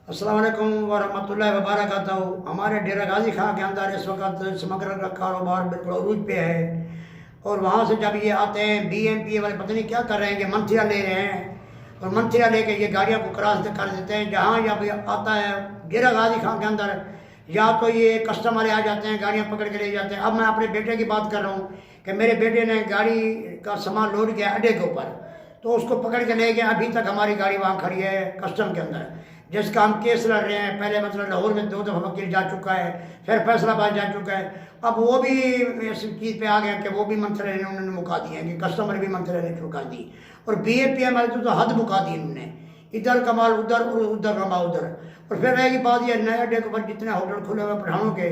अस्सलाम वालेकुम वरहमतुल्लाहि वबरकातुहू। हमारे डेरा गाजी खां के अंदर इस वक्त समग्र का कारोबार बिल्कुल अरूज पे है। और वहाँ से जब ये आते हैं BMPA वाले पता नहीं क्या कर रहे हैं कि मंथिया ले रहे हैं और मंथिया लेके ये गाड़ियों को क्रॉस कर देते हैं। जहाँ जब आता है डेरा गाजी खां के अंदर, या तो ये कस्टम वाले आ जाते हैं, गाड़ियाँ पकड़ के ले जाते हैं। अब मैं अपने बेटे की बात कर रहा हूँ कि मेरे बेटे ने गाड़ी का सामान लोड किया अड्डे के ऊपर, तो उसको पकड़ के ले गए। अभी तक हमारी गाड़ी वहाँ खड़ी है कस्टम के अंदर, जिसका हम केस लड़ रहे हैं। पहले मतलब लाहौर में 2 दफ़ा वकील जा चुका है, फिर फैसलाबाद जा चुका है। अब वो भी इस चीज़ पे आ गए कि वो भी मंथरे उन्होंने मुका दिए हैं कि कस्टमर भी मंथरे ने शुरू कर दी। और BAPM वाले तो हद मुका दी इन्होंने, इधर का माल उधर और उधर का माल उधर। और फिर रहेगी बात ये नए अड्डे के ऊपर जितने होटल खुले हुए पठानों के,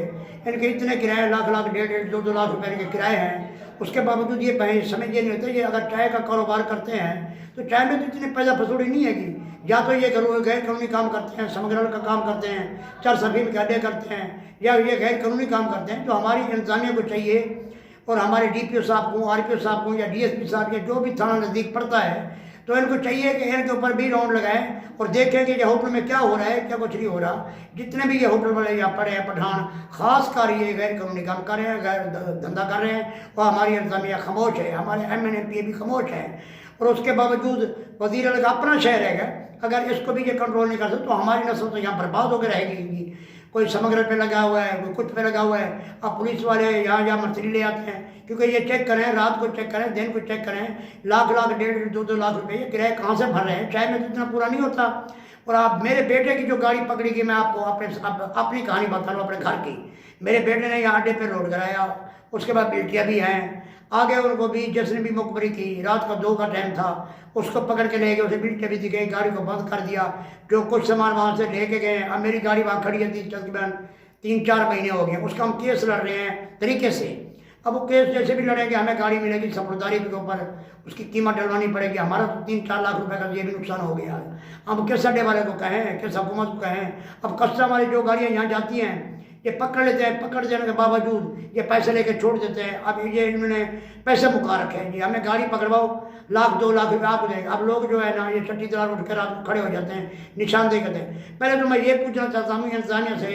इनके इतने किराए लाख लाख 1.5 2 लाख रुपए के किराए हैं। उसके बावजूद ये समझ ये नहीं होते कि अगर चाय का कारोबार करते हैं तो चाय में तो इतनी पैसा फसूड़ी नहीं है कि या तो ये गैर कानूनी काम करते हैं, समग्र का काम करते हैं, चर सफीम के अड्डे करते हैं, या ये गैर कानूनी काम करते हैं। तो हमारी इंतजामिया को चाहिए और हमारे DPO साहब को, RPO साहब को या DSP साहब या जो भी थाना नज़दीक पड़ता है, तो इनको चाहिए कि इनके ऊपर भी राउंड लगाएं और देखें कि ये होटल में क्या हो रहा है, क्या कुछ नहीं हो रहा। जितने भी ये होटल वाले या पड़े हैं पठान, खास कर ये गैर कानूनी काम कर रहे हैं, गैर धंधा कर रहे हैं, और हमारी इंतजामिया खामोश है, हमारे MNMPA भी खामोश है। और उसके बावजूद वज़ीर अल का अपना शहर है, अगर इसको भी ये कंट्रोल नहीं कर सकते तो हमारी नस्ल तो यहाँ बर्बाद होकर रहेगी। कोई समग्र पे लगा हुआ है, कोई कुछ पे लगा हुआ है। अब पुलिस वाले यहाँ मछली ले आते हैं, क्योंकि ये चेक करें, रात को चेक करें, दिन को चेक करें, लाख लाख 1.5 2 लाख रुपए ये किराए कहाँ से भर रहे हैं। चाय में तो इतना पूरा नहीं होता। और आप मेरे बेटे की जो गाड़ी पकड़ी गई, मैं आपको अपनी कहानी बता रहा हूँ अपने घर की। मेरे बेटे ने यहाँ अड्डे पर लोड कराया, उसके बाद बेटियाँ भी हैं आगे, उनको भी जिसने भी मुखबरी की, रात का 2 का टाइम था, उसको पकड़ के ले गए, उसे बिल्टे भी दी गई, गाड़ी को बंद कर दिया। जो कुछ सामान वहाँ से लेके गए, अब मेरी गाड़ी वहाँ खड़ी है तकरीबन 3-4 महीने हो गए, उसका हम केस लड़ रहे हैं तरीके से। अब वो केस जैसे भी लड़ेंगे, हमें गाड़ी मिलेगी समझदारी के ऊपर, उसकी कीमत डलवानी पड़ेगी। हमारा तो 3-4 लाख रुपए का ये भी नुकसान हो गया। अब किस अड्डे वाले को कहें, किस हुकूमत को कहें। अब कस्टम वाली जो गाड़ियाँ यहाँ जाती हैं ये पकड़ लेते हैं, पकड़ देने के बावजूद ये पैसे लेके छोड़ देते हैं। अब ये इन्होंने पैसे मुका रखे हैं जी, हमें गाड़ी पकड़वाओ, 1 2 लाख रुपये आपको देंगे। अब लोग जो है ना ये चट्टी दलाल उठ कर खड़े हो जाते हैं, निशानदेही करते हैं। पहले तो मैं ये पूछना चाहता हूँ इंतजामिया से,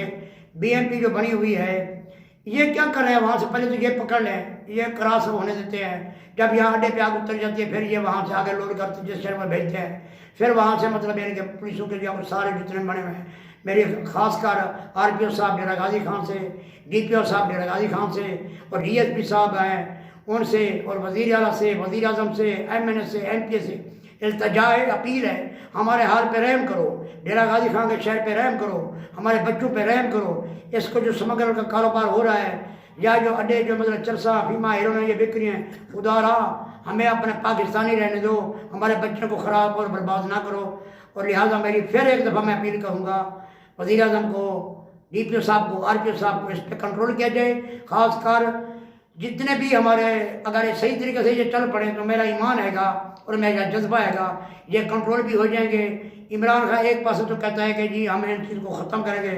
BMP जो बनी हुई है ये क्या कर रहे हैं वहाँ से, पहले तो ये पकड़ लें, ये क्रॉस होने देते हैं। जब यहाँ अड्डे पे आग उतर जाती है, फिर ये वहाँ से आगे लोड करते जिस शहर में भेजते हैं, फिर वहाँ से मतलब यानी कि पुलिसों के जो सारे जितने बने हुए हैं, मेरे खासकर RPO साहब डेरा गाजी खां से, DPO साहब डेरा गाजी खां से, और DSP साहब हैं उनसे, और वज़ीर आला से, वज़ीर आज़म से, MNA से, MPA से इल्तिजा है, अपील है, हमारे हाल पे रहम करो, डेरा गाजी खां के शहर पे रहम करो, हमारे बच्चों पे रहम करो। इसको जो समग्र का कारोबार हो रहा है, या जो अड्डे जो मतलब चरसा फीमा हेरोइन ये बिक्री हैं, खुदारा हमें अपने पाकिस्तानी रहने दो, हमारे बच्चों को ख़राब और बर्बाद ना करो। और लिहाजा मेरी फिर एक दफ़ा मैं अपील करूँगा वज़ीर आज़म को, DPO साहब को, RPO साहब को, इस पर कंट्रोल किया जाए। ख़ासकर जितने भी हमारे अगर ये सही तरीके से ये चल पड़े तो मेरा ईमान हैगा और मेरा जज्बा हैगा, ये कंट्रोल भी हो जाएंगे। इमरान खान एक पासों तो कहता है कि जी हम इन चीज़ को ख़त्म करेंगे,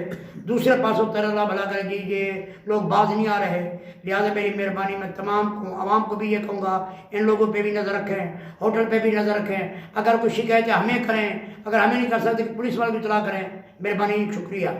दूसरे पासों तरह अल्लाह भला करे जी ये लोग बाज नहीं आ रहे। लिहाजा मेरी मेहरबानी में तमाम आवाम को भी ये कहूँगा, इन लोगों पे भी नज़र रखें, होटल पे भी नज़र रखें। अगर कोई शिकायतें हमें करें, अगर हमें नहीं कर सकते पुलिस वाले को इतला करें। मेहरबानी, शुक्रिया।